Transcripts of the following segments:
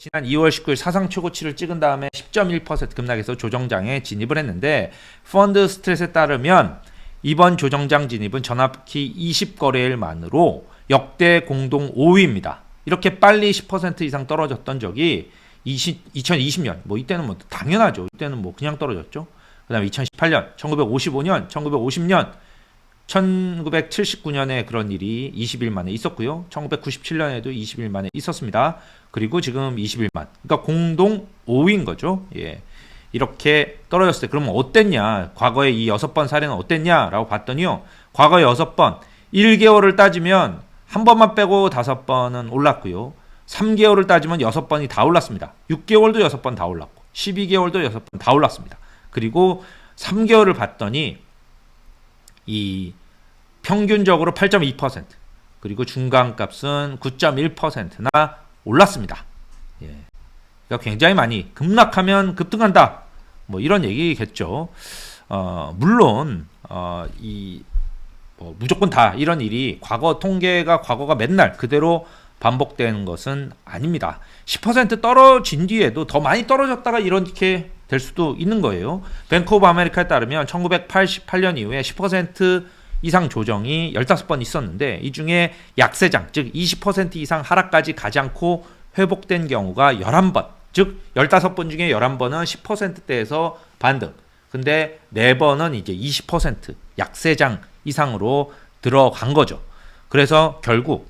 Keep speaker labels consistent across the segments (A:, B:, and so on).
A: 지난 2월 19일 사상 최고치를 찍은 다음에 10.1% 급락해서 조정장에 진입을 했는데 펀드 스트레스에 따르면 이번 조정장 진입은 정확히 20거래일 만으로 역대 공동 5위입니다. 이렇게 빨리 10% 이상 떨어졌던 적이 2020년 뭐 이때는 뭐 당연하죠. 이때는 뭐 그냥 떨어졌죠. 그다음에 2018년, 1955년, 1950년, 1979년에 그런 일이 20일 만에 있었고요. 1997년에도 20일 만에 있었습니다. 그리고 지금 20일만. 그러니까 공동 5위인 거죠. 예. 이렇게 떨어졌을 때 그러면 어땠냐? 과거의 이 6번 사례는 어땠냐라고 봤더니요. 과거 6번 1개월을 따지면 한 번만 빼고 5번은 올랐고요. 3개월을 따지면 6번이 다 올랐습니다. 6개월도 6번 다 올랐고 12개월도 6번 다 올랐습니다. 그리고 3개월을 봤더니 이 평균적으로 8.2% 그리고 중간값은 9.1%나 올랐습니다. 예. 그러니까 굉장히 많이 급락하면 급등한다. 뭐 이런 얘기겠죠. 물론 무조건 다 이런 일이 과거가 맨날 그대로 반복되는 것은 아닙니다. 10% 떨어진 뒤에도 더 많이 떨어졌다가 이렇게 될 수도 있는 거예요. 뱅크 오브 아메리카에 따르면 1988년 이후에 10% 이상 조정이 15번 있었는데 이 중에 약세장, 즉 20% 이상 하락까지 가지 않고 회복된 경우가 11번, 즉 15번 중에 11번은 10%대에서 반등. 근데 4번은 이제 20% 약세장 이상으로 들어간 거죠. 그래서 결국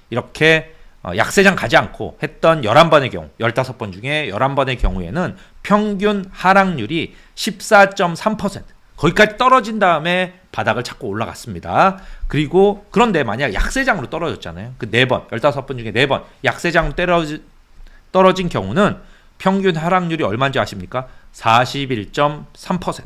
A: 이렇게 약세장 가지 않고 했던 11번의 경우, 15번 중에 11번의 경우에는 평균 하락률이 14.3%. 거기까지 떨어진 다음에 바닥을 찾고 올라갔습니다. 그리고 그런데 만약 약세장으로 떨어졌잖아요. 그 4번, 15번 중에 4번 약세장으로 떨어진 경우는 평균 하락률이 얼마인지 아십니까? 41.3%.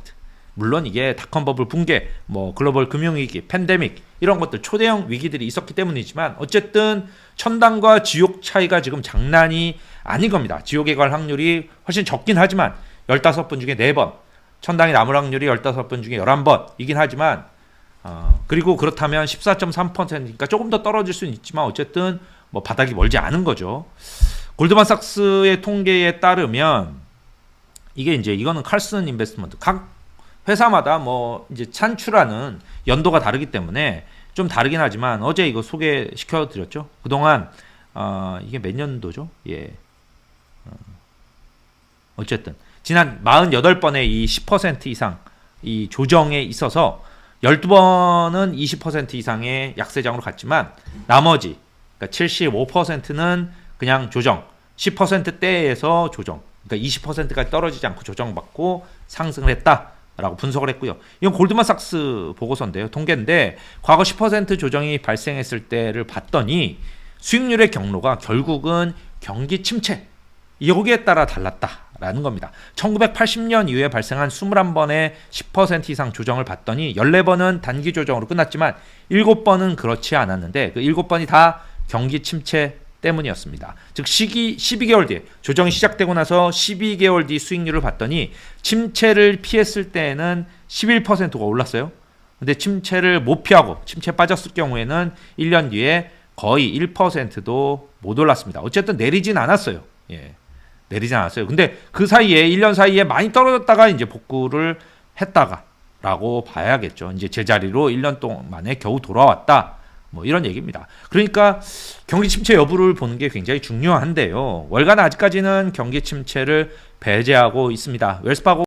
A: 물론 이게 닷컴 버블 붕괴, 뭐 글로벌 금융위기, 팬데믹 이런 것들 초대형 위기들이 있었기 때문이지만 어쨌든 천당과 지옥 차이가 지금 장난이 아닌 겁니다. 지옥에 갈 확률이 훨씬 적긴 하지만 15번 중에 4번, 천당에 남을 확률이 15번 중에 11번이긴 하지만 그리고 그렇다면 14.3%니까 조금 더 떨어질 수는 있지만 어쨌든 뭐 바닥이 멀지 않은 거죠. 골드만삭스의 통계에 따르면 이거는 칼슨 인베스트먼트 각 회사마다 뭐 이제 산출하는 연도가 다르기 때문에 좀 다르긴 하지만 어제 이거 소개시켜 드렸죠. 그동안 이게 몇 년도죠? 예. 어쨌든 지난 48번의 이 10% 이상 이 조정에 있어서 12번은 20% 이상의 약세장으로 갔지만 나머지 그러니까 75%는 그냥 조정, 10%대에서 조정. 그러니까 20%까지 떨어지지 않고 조정받고 상승을 했다라고 분석을 했고요. 이건 골드만삭스 보고서인데요. 통계인데 과거 10% 조정이 발생했을 때를 봤더니 수익률의 경로가 결국은 경기 침체 여기에 따라 달랐다라는 겁니다. 1980년 이후에 발생한 21번의 10% 이상 조정을 봤더니 14번은 단기 조정으로 끝났지만 7번은 그렇지 않았는데 그 7번이 다 경기 침체 때문이었습니다. 즉 12개월 뒤에 조정이 시작되고 나서 12개월 뒤 수익률을 봤더니 침체를 피했을 때에는 11%가 올랐어요. 근데 침체를 못 피하고 침체 빠졌을 경우에는 1년 뒤에 거의 1%도 못 올랐습니다. 어쨌든 내리진 않았어요. 예. 내리진 않았어요. 근데 그 사이에 1년 사이에 많이 떨어졌다가 이제 복구를 했다가라고 봐야겠죠. 이제 제자리로 1년 동안 만에 겨우 돌아왔다. 뭐 이런 얘기입니다. 그러니까 경기 침체 여부를 보는 게 굉장히 중요한데요. 월간 아직까지는 경기 침체를 배제하고 있습니다. 웰스파고